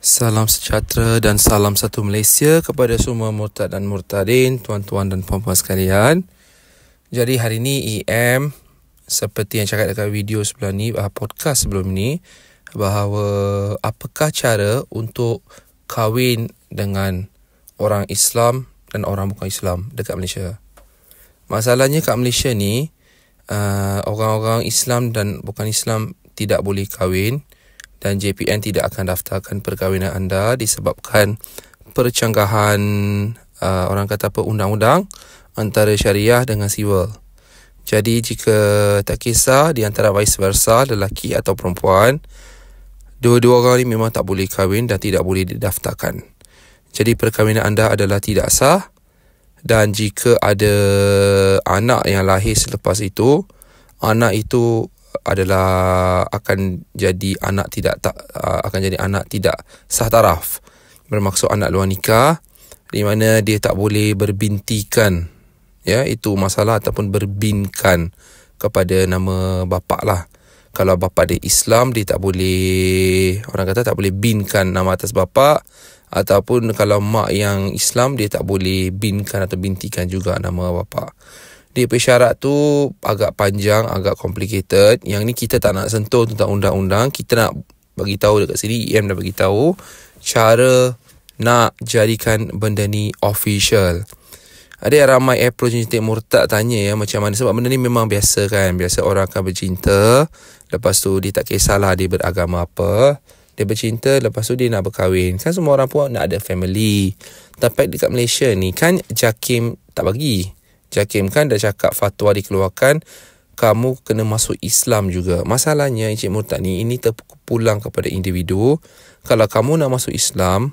Salam sejahtera dan salam satu Malaysia kepada semua murtad dan murtadin, tuan-tuan dan puan-puan sekalian. Jadi hari ini EM, seperti yang cakap dekat video sebelah ni, podcast sebelum ni, bahawa apakah cara untuk kahwin dengan orang Islam dan orang bukan Islam dekat Malaysia. Masalahnya kat Malaysia ni, orang-orang Islam dan bukan Islam tidak boleh kahwin, dan JPN tidak akan daftarkan perkahwinan anda disebabkan percanggahan orang kata apa, undang-undang antara syariah dengan civil. Jadi jika tak kisah di antara vice versa, lelaki atau perempuan, dua-dua orang ni memang tak boleh kahwin dan tidak boleh didaftarkan. Jadi perkahwinan anda adalah tidak sah, dan jika ada anak yang lahir selepas itu, anak itu adalah akan jadi anak tidak sah taraf. Bermaksud anak luar nikah, di mana dia tak boleh berbintikan, ya, itu masalah, ataupun berbinkan kepada nama bapa lah. Kalau bapa dia Islam, dia tak boleh, orang kata tak boleh binkan nama atas bapa, ataupun kalau mak yang Islam, dia tak boleh binkan atau bintikan juga nama bapa. Dia persyarat tu agak panjang, agak complicated. Yang ni kita tak nak sentuh tentang undang-undang. Kita nak bagi tahu dekat sini, EM dah bagi tahu cara nak jadikan benda ni official. Ada yang ramai approach jentik murtad tanya ya macam mana, sebab benda ni memang biasa kan. Biasa orang akan bercinta, lepas tu dia tak kisahlah dia beragama apa, dia bercinta, lepas tu dia nak berkahwin. Kan semua orang pun nak ada family. Tapi dekat Malaysia ni kan JAKIM tak bagi. JAKIM kan dah cakap, fatwa dikeluarkan, kamu kena masuk Islam juga. Masalahnya Encik Murtad ni, ini terpulang kepada individu. Kalau kamu nak masuk Islam,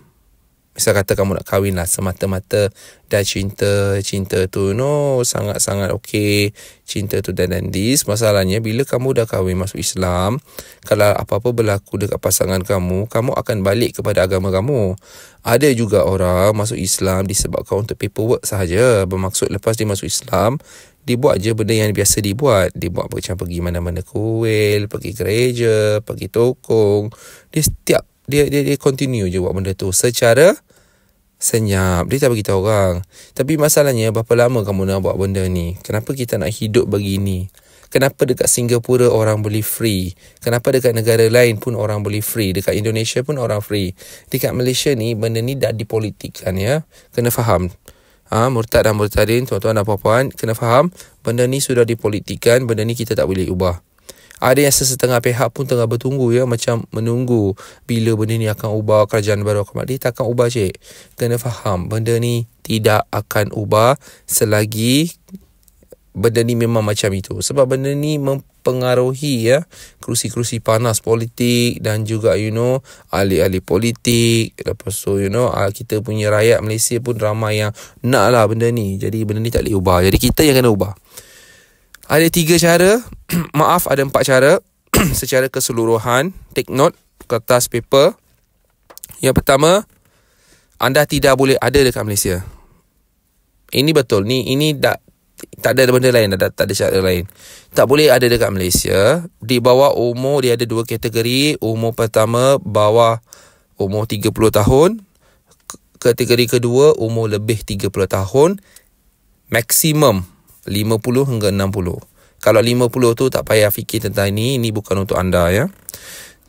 misal kata kamu nak kahwin lah semata-mata dah cinta tu, no, sangat-sangat okey, cinta tu dan this. Masalahnya bila kamu dah kahwin masuk Islam, kalau apa-apa berlaku dekat pasangan kamu, kamu akan balik kepada agama kamu. Ada juga orang masuk Islam disebabkan untuk paperwork sahaja. Bermaksud lepas dia masuk Islam, dia buat je benda yang biasa dibuat. Dia buat macam pergi mana-mana kuil, pergi gereja, pergi tokong. Dia continue je buat benda tu secara senyap. Dia tak beritahu orang. Tapi masalahnya, berapa lama kamu nak buat benda ni? Kenapa kita nak hidup begini? Kenapa dekat Singapura orang boleh free? Kenapa dekat negara lain pun orang boleh free? Dekat Indonesia pun orang free. Dekat Malaysia ni, benda ni dah dipolitikkan ya. Kena faham. Murtad dan murtadin, tuan-tuan dan puan-puan, kena faham, benda ni sudah dipolitikkan, benda ni kita tak boleh ubah. Ada yang sesetengah pihak pun tengah bertunggu ya, macam menunggu bila benda ni akan ubah, kerajaan baru akan. Dia tak akan ubah cik. Kena faham, benda ni tidak akan ubah selagi benda ni memang macam itu. Sebab benda ni mempengaruhi ya kerusi-kerusi panas politik, dan juga ahli-ahli politik. Lepas tu kita punya rakyat Malaysia pun ramai yang nak lah benda ni. Jadi benda ni tak boleh ubah. Jadi kita yang kena ubah. Ada 3 cara. Maaf, ada 4 cara. Secara keseluruhan, take note, kertas paper. Yang pertama, anda tidak boleh ada dekat Malaysia. Ini betul. Ini tak ada benda lain, tak ada cara lain. Tak boleh ada dekat Malaysia. Di bawah umur, dia ada 2 kategori. Umur pertama, bawah umur 30 tahun. Kategori kedua, umur lebih 30 tahun. Maksimum 50 hingga 60. Kalau 50 tu tak payah fikir tentang ini bukan untuk anda ya.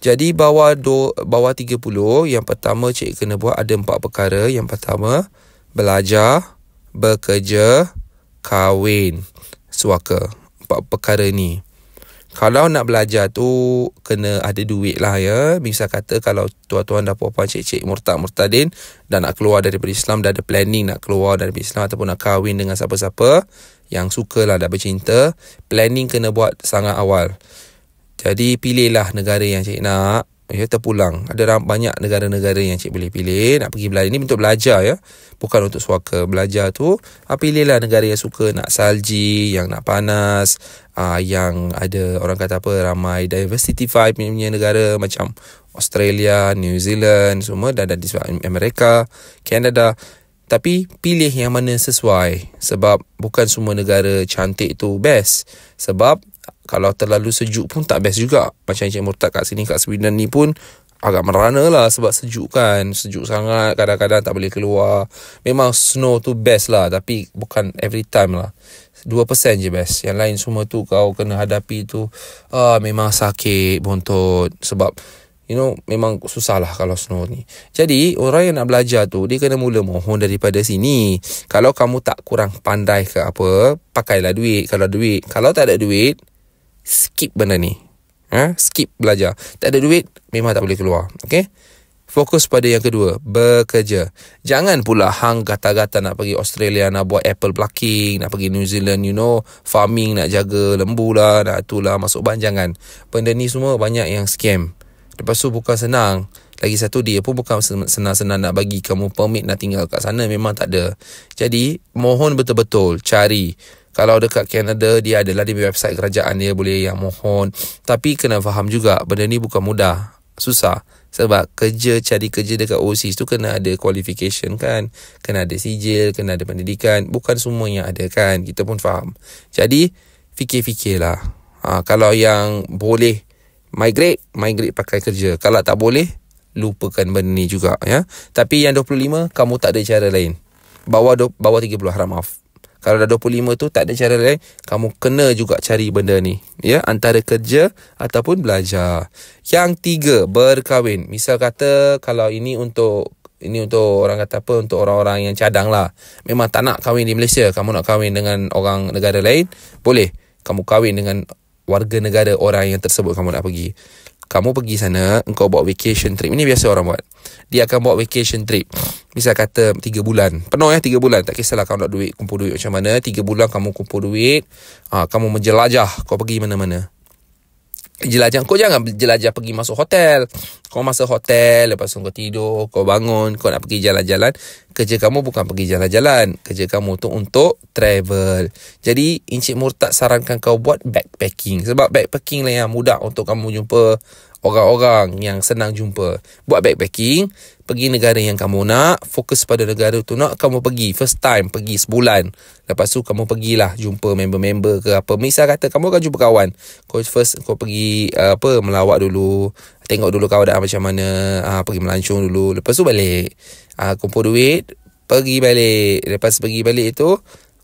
Jadi bawah 30, yang pertama cik kena buat ada 4 perkara. Yang pertama, belajar, bekerja, kahwin, suaka. 4 perkara ni. Kalau nak belajar tu kena ada duit lah ya. Misal kata kalau tuan-tuan dan puan-puan, cik-cik murtad-murtadin dan nak keluar daripada Islam, dah ada planning nak keluar daripada Islam ataupun nak kahwin dengan siapa-siapa yang suka lah, dah bercinta, planning kena buat sangat awal. Jadi pilihlah negara yang cik nak. Ya, terpulang. Ada banyak negara-negara yang cik boleh pilih. Nak pergi belajar. Ini untuk belajar ya. Bukan untuk suaka. Belajar tu, pilihlah negara yang suka nak salji, yang nak panas, yang ada orang kata apa, ramai diversity vibe punya negara macam Australia, New Zealand, semua dan di Amerika, Canada. Tapi pilih yang mana sesuai. Sebab bukan semua negara cantik tu best. Sebab kalau terlalu sejuk pun tak best juga. Macam Encik Murtad kat sini, kat Sweden ni pun agak merana lah sebab sejuk kan. Sejuk sangat, kadang-kadang tak boleh keluar. Memang snow tu best lah, tapi bukan every time lah. 2% je best. Yang lain semua tu kau kena hadapi tu memang sakit bontot. Sebab memang susah lah kalau snow ni. Jadi orang yang nak belajar tu, dia kena mula mohon daripada sini. Kalau kamu tak kurang pandai ke apa, pakailah duit. Kalau tak ada duit, skip benda ni. Skip belajar. Tak ada duit, memang tak boleh keluar. Okay? Fokus pada yang kedua, bekerja. Jangan pula hang gata-gata nak pergi Australia, nak buat apple plucking, nak pergi New Zealand, farming, nak jaga lembu lah, nak itulah, masuk ban. Jangan. Benda ni semua banyak yang scam. Lepas tu bukan senang. Lagi satu, dia pun bukan senang-senang nak bagi kamu permit nak tinggal kat sana. Memang tak ada. Jadi, mohon betul-betul. Cari. Kalau dekat Canada, dia adalah di website kerajaan dia boleh yang mohon. Tapi kena faham juga, benda ni bukan mudah. Susah. Sebab cari kerja dekat overseas tu kena ada qualification kan. Kena ada sijil, kena ada pendidikan. Bukan semua yang ada kan. Kita pun faham. Jadi, fikir-fikirlah. Kalau yang boleh migrate pakai kerja. Kalau tak boleh, lupakan benda ni juga ya. Tapi yang 25, kamu tak ada cara lain. Bawah 30, harap maaf. Kalau dah 25 tu tak ada cara lain, kamu kena juga cari benda ni. Ya, antara kerja ataupun belajar. Yang 3, berkahwin. Misal kata kalau ini untuk orang kata apa, untuk orang-orang yang cadang lah. Memang tak nak kahwin di Malaysia, kamu nak kahwin dengan orang negara lain, boleh. Kamu kahwin dengan warga negara orang yang tersebut kamu nak pergi. Kamu pergi sana, engkau bawa vacation trip. Ini biasa orang buat. Dia akan bawa vacation trip. Misal kata 3 bulan. Penuh 3 bulan. Tak kisahlah kamu nak kumpul duit macam mana. 3 bulan kamu kumpul duit. Kamu menjelajah. Kau pergi mana-mana. Jelajah. Kau jangan jelajah pergi masuk hotel. Kau masuk hotel, lepas tu kau tidur, kau bangun, kau nak pergi jalan-jalan. Kerja kamu bukan pergi jalan-jalan. Kerja kamu tu untuk travel. Jadi Encik Murtad sarankan kau buat backpacking. Sebab backpacking lah yang mudah untuk kamu jumpa orang-orang yang senang jumpa. Buat backpacking, pergi negara yang kamu nak, fokus pada negara tu nak kamu pergi. First time, pergi sebulan. Lepas tu kamu pergilah jumpa member-member ke apa. Misal kata kamu akan jumpa kawan. Kau pergi melawat dulu. Tengok dulu kawan macam mana. Pergi melancong dulu. Lepas tu balik. Kumpul duit, pergi balik. Lepas pergi balik itu,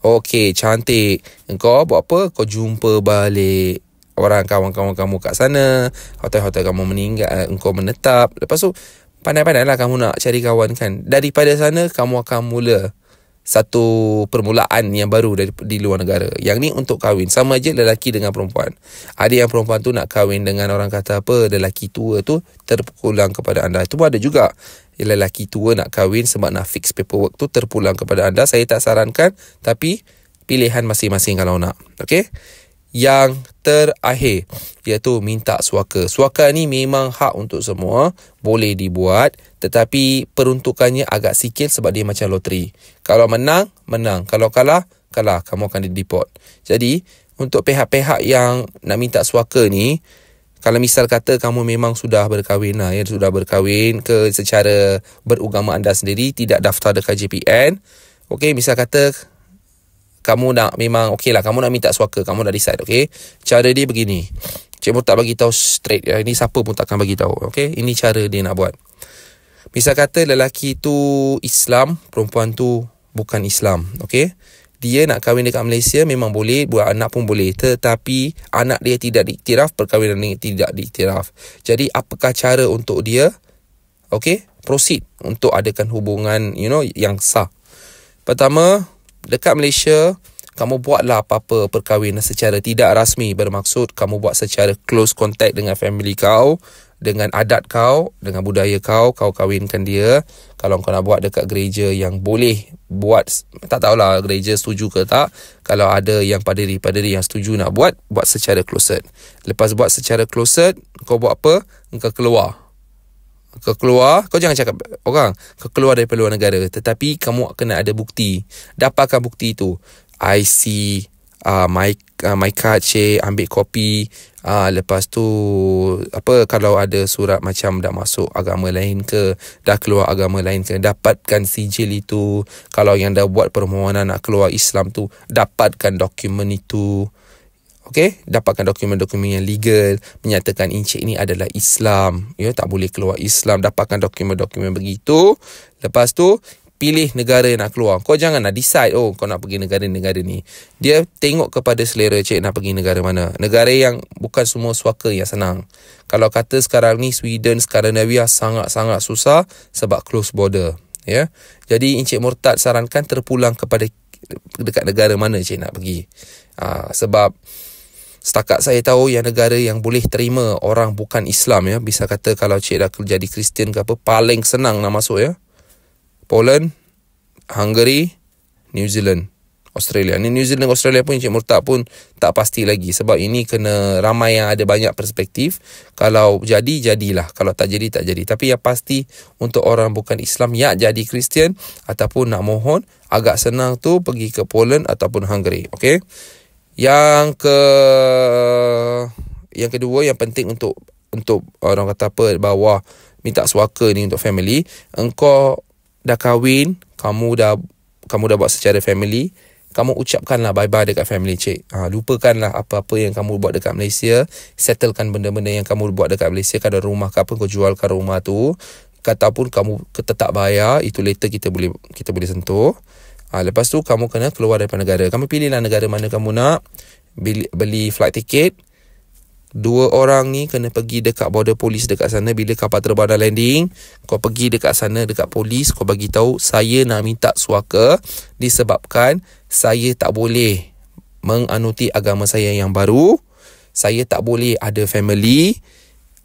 okey, cantik. Kau buat apa? Kau jumpa balik orang kawan-kawan kamu kat sana, hotel-hotel kamu meninggal, engkau menetap. Lepas tu pandai-pandailah kamu nak cari kawan kan. Daripada sana kamu akan mula satu permulaan yang baru di luar negara. Yang ni untuk kahwin. Sama aja lelaki dengan perempuan. Ada yang perempuan tu nak kahwin dengan orang kata apa, lelaki tua tu, terpulang kepada anda. Itu pun ada juga. Lelaki tua nak kahwin sebab nak fix paperwork tu, terpulang kepada anda. Saya tak sarankan, tapi pilihan masing-masing kalau nak. Okey? Yang terakhir, iaitu minta suaka. Suaka ni memang hak untuk semua, boleh dibuat, tetapi peruntukannya agak sikit sebab dia macam loteri. Kalau menang, menang. Kalau kalah, kamu akan dideport. Jadi, untuk pihak-pihak yang nak minta suaka ni, kalau misal kata kamu memang sudah berkahwin lah, sudah berkahwin ke secara beragama anda sendiri, tidak daftar dekat JPN. Okey, misal kata kamu nak memang okey lah, kamu nak minta suaka, kamu dah decide, okey. Cara dia begini. Cik Murtad bagi tahu straight ya. Ini siapa pun takkan bagi tahu, okey. Ini cara dia nak buat. Misal kata lelaki tu Islam, perempuan tu bukan Islam, okey. Dia nak kahwin dekat Malaysia memang boleh, buat anak pun boleh, tetapi anak dia tidak diiktiraf, perkahwinan dia tidak diiktiraf. Jadi apakah cara untuk dia proceed untuk adakan hubungan yang sah? Pertama, dekat Malaysia, kamu buatlah apa-apa perkahwinan secara tidak rasmi. Bermaksud kamu buat secara close contact dengan family kau, dengan adat kau, dengan budaya kau, kau kahwinkan dia. Kalau kau nak buat dekat gereja yang boleh buat, tak tahulah gereja setuju ke tak. Kalau ada yang paderi-paderi yang setuju nak buat secara closet. Lepas buat secara closet, kau buat apa? Kau keluar. Kau jangan cakap orang, kau keluar daripada luar negara, tetapi kamu kena ada bukti. Dapatkan bukti itu, IC, my card, ambil kopi. Lepas tu kalau ada surat macam dah masuk agama lain ke, dah keluar agama lain ke, dapatkan sijil itu. Kalau yang dah buat permohonan nak keluar Islam tu, dapatkan dokumen itu. Okey, dapatkan dokumen-dokumen yang legal menyatakan Encik ni adalah Islam. Ya, tak boleh keluar Islam. Dapatkan dokumen-dokumen begitu. Lepas tu pilih negara yang nak keluar. Kau jangan nak decide kau nak pergi negara-negara ni. Dia tengok kepada selera cik nak pergi negara mana. Negara yang bukan semua suaka yang senang. Kalau kata sekarang ni Sweden, Skandinavia sangat-sangat susah sebab close border. Ya. Jadi Encik Murtad sarankan terpulang kepada dekat negara mana cik nak pergi. Sebab setakat saya tahu yang negara yang boleh terima orang bukan Islam, ya, bisa kata kalau cik dah jadi Kristian ke apa, paling senang nak masuk, ya. Poland, Hungary, New Zealand, Australia. Ni New Zealand, Australia pun Encik Murtad pun tak pasti lagi. Sebab ini kena ramai yang ada banyak perspektif. Kalau jadi, jadilah. Kalau tak jadi, tak jadi. Tapi yang pasti untuk orang bukan Islam yang jadi Kristian ataupun nak mohon, agak senang tu pergi ke Poland ataupun Hungary. Okey? Yang kedua yang penting untuk orang kata apa, bawah minta suaka ni untuk family. Engkau dah kahwin, kamu dah buat secara family, kamu ucapkanlah bye-bye dekat family cik. Lupakanlah apa-apa yang kamu buat dekat Malaysia. Settlekan benda-benda yang kamu buat dekat Malaysia. Kalau rumah ke apa, kau jualkan rumah tu. Ataupun kamu tetap bayar, itu later kita boleh sentuh. Lepas tu kamu kena keluar daripada negara. Kamu pilihlah negara mana kamu nak. Beli flight ticket. 2 orang ni kena pergi dekat border polis dekat sana. Bila kapal terbang dah landing, kau pergi dekat sana, dekat polis, kau bagi tahu saya nak minta suaka disebabkan saya tak boleh menganuti agama saya yang baru. Saya tak boleh ada family.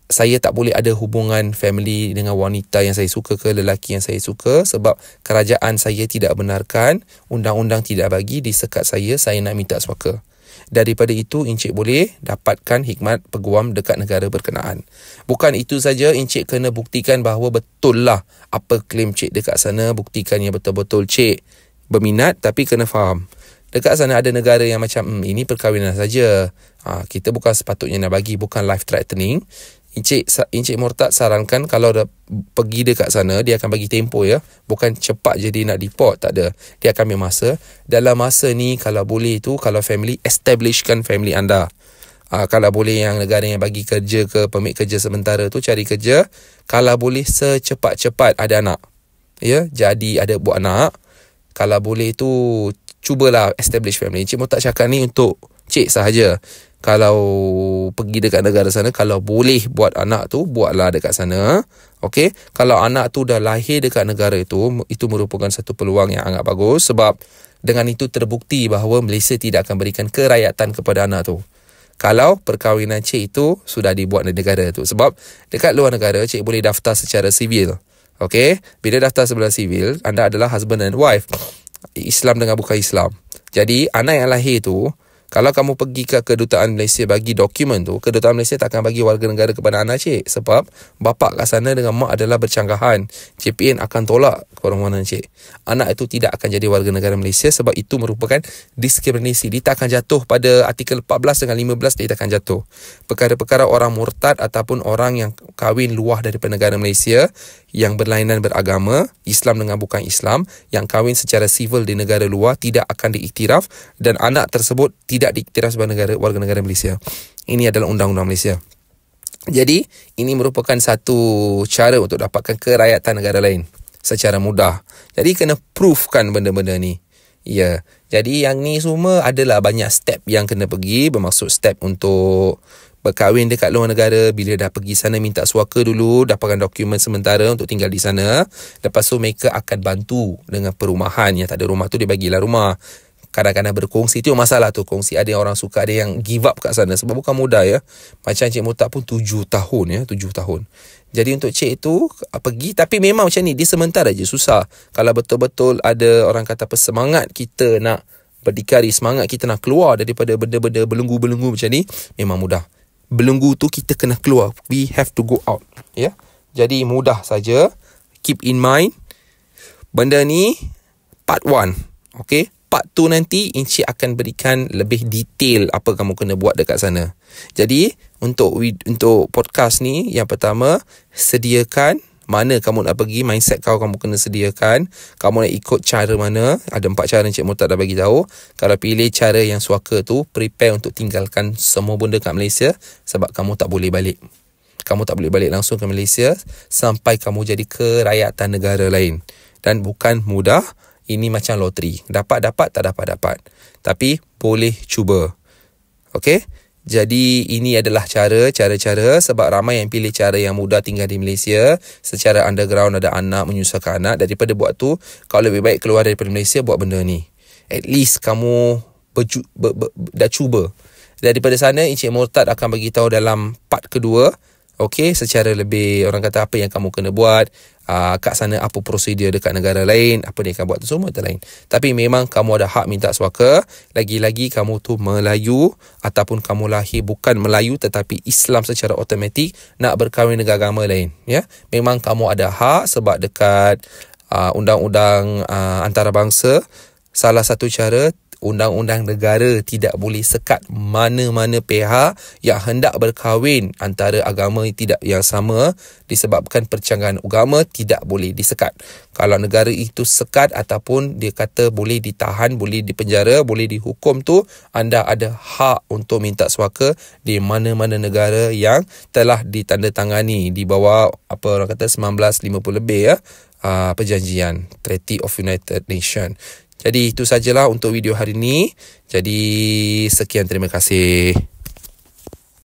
Saya tak boleh ada hubungan family dengan wanita yang saya suka ke lelaki yang saya suka sebab kerajaan saya tidak benarkan, undang-undang tidak bagi, disekat saya nak minta suaka. Daripada itu, Encik boleh dapatkan hikmat peguam dekat negara berkenaan. Bukan itu saja, Encik kena buktikan bahawa betul lah apa klaim Cik dekat sana. Buktikan yang betul-betul Cik berminat, tapi kena faham. Dekat sana ada negara yang macam, ini perkahwinan saja. Kita bukan sepatutnya nak bagi, bukan life threatening. Encik Murtad sarankan kalau dah pergi dekat sana, dia akan bagi tempoh, ya. Bukan cepat jadi nak deport, tak ada. Dia akan ambil masa. Dalam masa ni, kalau boleh tu, kalau family, establishkan family anda. Kalau boleh yang negara yang bagi kerja ke, permit kerja sementara tu, cari kerja. Kalau boleh secepat-cepat ada anak. Ya, jadi ada buat anak. Kalau boleh tu, cubalah establish family. Encik Murtad cakap ni untuk cik sahaja. Kalau pergi dekat negara sana, kalau boleh buat anak tu, buatlah dekat sana. Okey, kalau anak tu dah lahir dekat negara itu merupakan satu peluang yang sangat bagus sebab dengan itu terbukti bahawa Malaysia tidak akan berikan kerakyatan kepada anak tu. Kalau perkahwinan cik itu sudah dibuat di negara tu. Sebab dekat luar negara, cik boleh daftar secara sivil. Okey, bila daftar secara sivil, anda adalah husband and wife. Islam dengan bukan Islam. Jadi, anak yang lahir tu, kalau kamu pergi ke kedutaan Malaysia bagi dokumen tu, kedutaan Malaysia tak akan bagi warga negara kepada anak cik. Sebab bapa kat sana dengan mak adalah bercanggahan. JPN akan tolak permohonan cik. Anak itu tidak akan jadi warga negara Malaysia sebab itu merupakan diskriminasi. Dia tak akan jatuh pada artikel 14 dengan 15, dia tak akan jatuh. Perkara-perkara orang murtad ataupun orang yang kahwin luar daripada negara Malaysia yang berlainan beragama, Islam dengan bukan Islam, yang kahwin secara sivil di negara luar tidak akan diiktiraf dan anak tersebut tidak diiktiraf sebagai warga negara Malaysia. Ini adalah undang-undang Malaysia. Jadi, ini merupakan satu cara untuk dapatkan kerakyatan negara lain secara mudah. Jadi, kena proofkan benda-benda ni. Ya. Jadi, yang ni semua adalah banyak step yang kena pergi. Bermaksud step untuk berkahwin dekat luar negara. Bila dah pergi sana, minta suaka dulu, dapatkan dokumen sementara untuk tinggal di sana. Lepas tu mereka akan bantu dengan perumahan. Yang tak ada rumah tu dia bagilah rumah. Kadang-kadang berkongsi, itu masalah tu. Kongsi, ada yang orang suka, ada yang give up kat sana. Sebab bukan mudah, ya. Macam Cik Murtad pun 7 tahun, ya. 7 tahun. Jadi untuk cik tu pergi, tapi memang macam ni, dia sementara je susah. Kalau betul-betul ada orang kata apa, semangat kita nak berdikari, semangat kita nak keluar daripada benda-benda belenggu-belenggu macam ni, memang mudah. Belenggu tu kita kena keluar. We have to go out. Ya. Jadi mudah saja. Keep in mind. Benda ni part 1. Okay. Part 2 nanti Encik akan berikan lebih detail apa kamu kena buat dekat sana. Jadi untuk podcast ni, yang pertama, sediakan mana kamu nak pergi, mindset kamu kena sediakan. Kamu nak ikut cara mana. Ada 4 cara Encik Murtad dah bagi tahu. Kalau pilih cara yang suaka tu, prepare untuk tinggalkan semua benda kat Malaysia, sebab kamu tak boleh balik. Kamu tak boleh balik langsung ke Malaysia sampai kamu jadi kerakyatan negara lain. Dan bukan mudah. Ini macam loteri. Dapat-dapat, tak dapat-dapat. Tapi boleh cuba. Okey? Jadi ini adalah cara-cara sebab ramai yang pilih cara yang mudah tinggal di Malaysia secara underground, ada anak, menyusahkan anak. Daripada buat tu, kalau lebih baik keluar daripada Malaysia buat benda ni. At least kamu dah cuba. Daripada sana Encik Murtad akan bagi tahu dalam part kedua. Okey, secara lebih orang kata apa yang kamu kena buat. Kat sana apa prosedur dekat negara lain, apa dia akan buat tu semua lain. Tapi memang kamu ada hak minta suaka. Lagi-lagi kamu tu Melayu ataupun kamu lahir bukan Melayu tetapi Islam secara automatik nak berkahwin dengan agama lain, ya. Memang kamu ada hak sebab dekat undang-undang antarabangsa, salah satu cara undang-undang negara tidak boleh sekat mana-mana pihak yang hendak berkahwin antara agama tidak yang sama disebabkan percanggahan agama, tidak boleh disekat. Kalau negara itu sekat ataupun dia kata boleh ditahan, boleh dipenjara, boleh dihukum tu, anda ada hak untuk minta suaka di mana-mana negara yang telah ditandatangani di bawah apa orang kata 1950 lebih, ya, perjanjian Treaty of United Nations. Jadi itu sajalah untuk video hari ini. Jadi sekian, terima kasih.